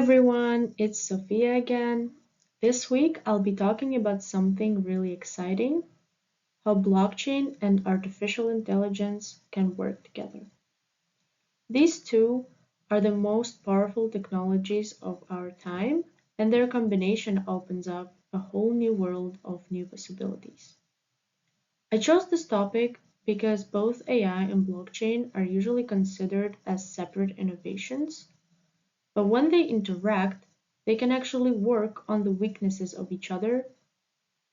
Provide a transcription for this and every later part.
everyone, it's Sophia again. This week I'll be talking about something really exciting, how blockchain and artificial intelligence can work together. These two are the most powerful technologies of our time, and their combination opens up a whole new world of new possibilities. I chose this topic because both AI and blockchain are usually considered as separate innovations, but when they interact, they can actually work on the weaknesses of each other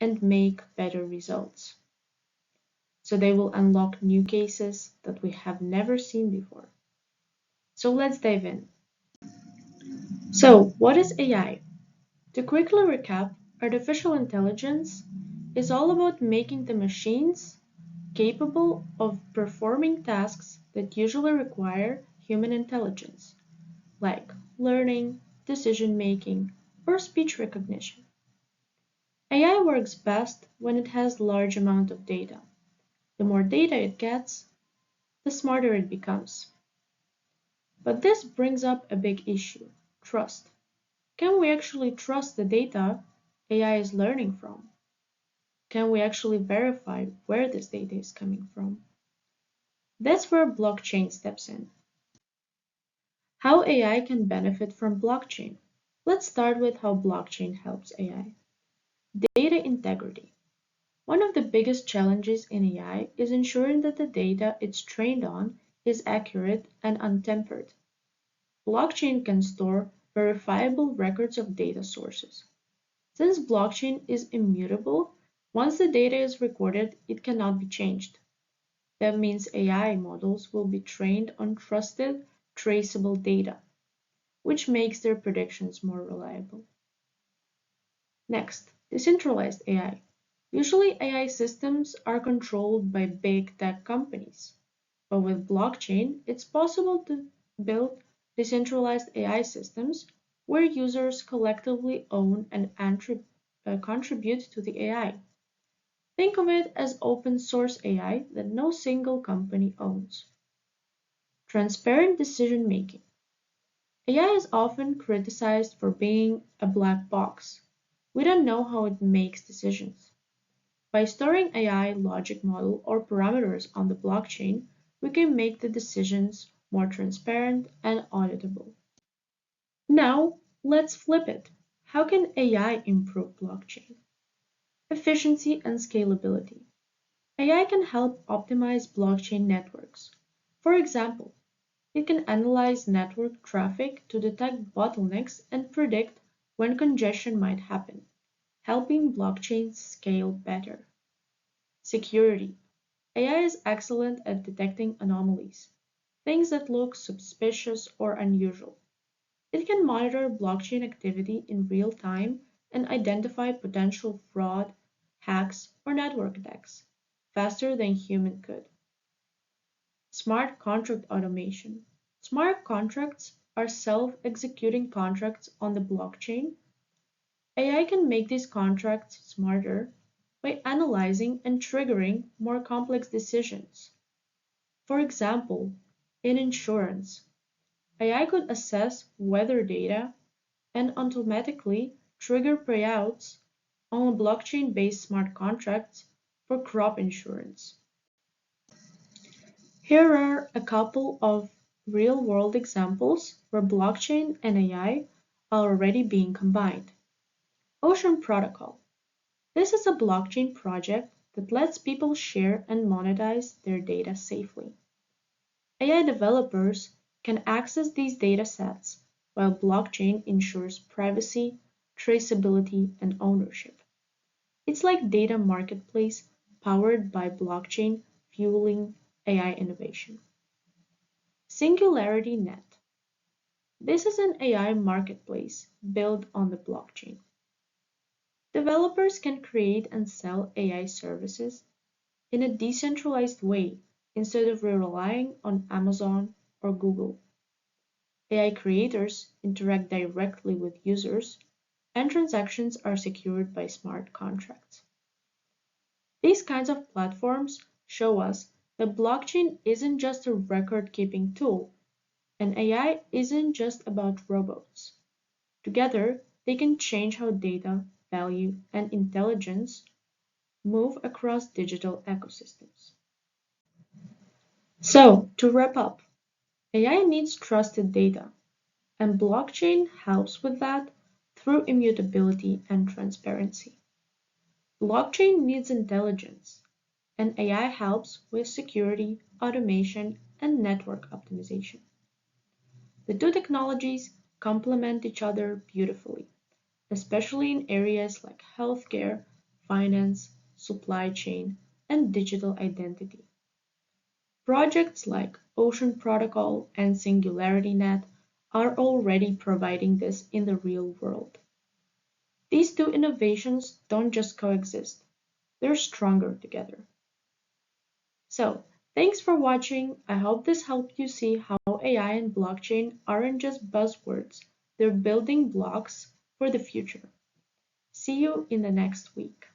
and make better results. So they will unlock new cases that we have never seen before. So let's dive in. So, what is AI? To quickly recap, artificial intelligence is all about making the machines capable of performing tasks that usually require human intelligence, like learning, decision making, or speech recognition. AI works best when it has large amount of data. The more data it gets, the smarter it becomes. But this brings up a big issue, trust. Can we actually trust the data AI is learning from? Can we actually verify where this data is coming from? That's where blockchain steps in. How AI can benefit from blockchain. Let's start with how blockchain helps AI. Data integrity. One of the biggest challenges in AI is ensuring that the data it's trained on is accurate and untempered. Blockchain can store verifiable records of data sources. Since blockchain is immutable, once the data is recorded, it cannot be changed. That means AI models will be trained on trusted, traceable data, which makes their predictions more reliable. Next, decentralized AI. Usually AI systems are controlled by big tech companies, but with blockchain, it's possible to build decentralized AI systems where users collectively own and contribute to the AI. Think of it as open source AI that no single company owns. Transparent decision making. AI is often criticized for being a black box. We don't know how it makes decisions. By storing AI logic model or parameters on the blockchain, we can make the decisions more transparent and auditable. Now, let's flip it. How can AI improve blockchain? Efficiency and scalability. AI can help optimize blockchain networks. For example, it can analyze network traffic to detect bottlenecks and predict when congestion might happen, helping blockchains scale better. Security. AI is excellent at detecting anomalies, things that look suspicious or unusual. It can monitor blockchain activity in real time and identify potential fraud, hacks, or network attacks faster than human could. Smart contract automation. Smart contracts are self-executing contracts on the blockchain. AI can make these contracts smarter by analyzing and triggering more complex decisions. For example, in insurance, AI could assess weather data and automatically trigger payouts on blockchain-based smart contracts for crop insurance. Here are a couple of real-world examples where blockchain and AI are already being combined. Ocean Protocol. This is a blockchain project that lets people share and monetize their data safely. AI developers can access these data sets while blockchain ensures privacy, traceability, and ownership. It's like data marketplace powered by blockchain fueling AI innovation. Singularity Net. This is an AI marketplace built on the blockchain. Developers can create and sell AI services in a decentralized way instead of relying on Amazon or Google. AI creators interact directly with users, and transactions are secured by smart contracts. These kinds of platforms show us that blockchain isn't just a record-keeping tool, and AI isn't just about robots. Together, they can change how data, value, and intelligence move across digital ecosystems. So, to wrap up, AI needs trusted data, and blockchain helps with that through immutability and transparency. Blockchain needs intelligence, and AI helps with security, automation, and network optimization. The two technologies complement each other beautifully, especially in areas like healthcare, finance, supply chain, and digital identity. Projects like Ocean Protocol and SingularityNet are already providing this in the real world. These two innovations don't just coexist, they're stronger together. So, thanks for watching. I hope this helped you see how AI and blockchain aren't just buzzwords, they're building blocks for the future. See you in the next week.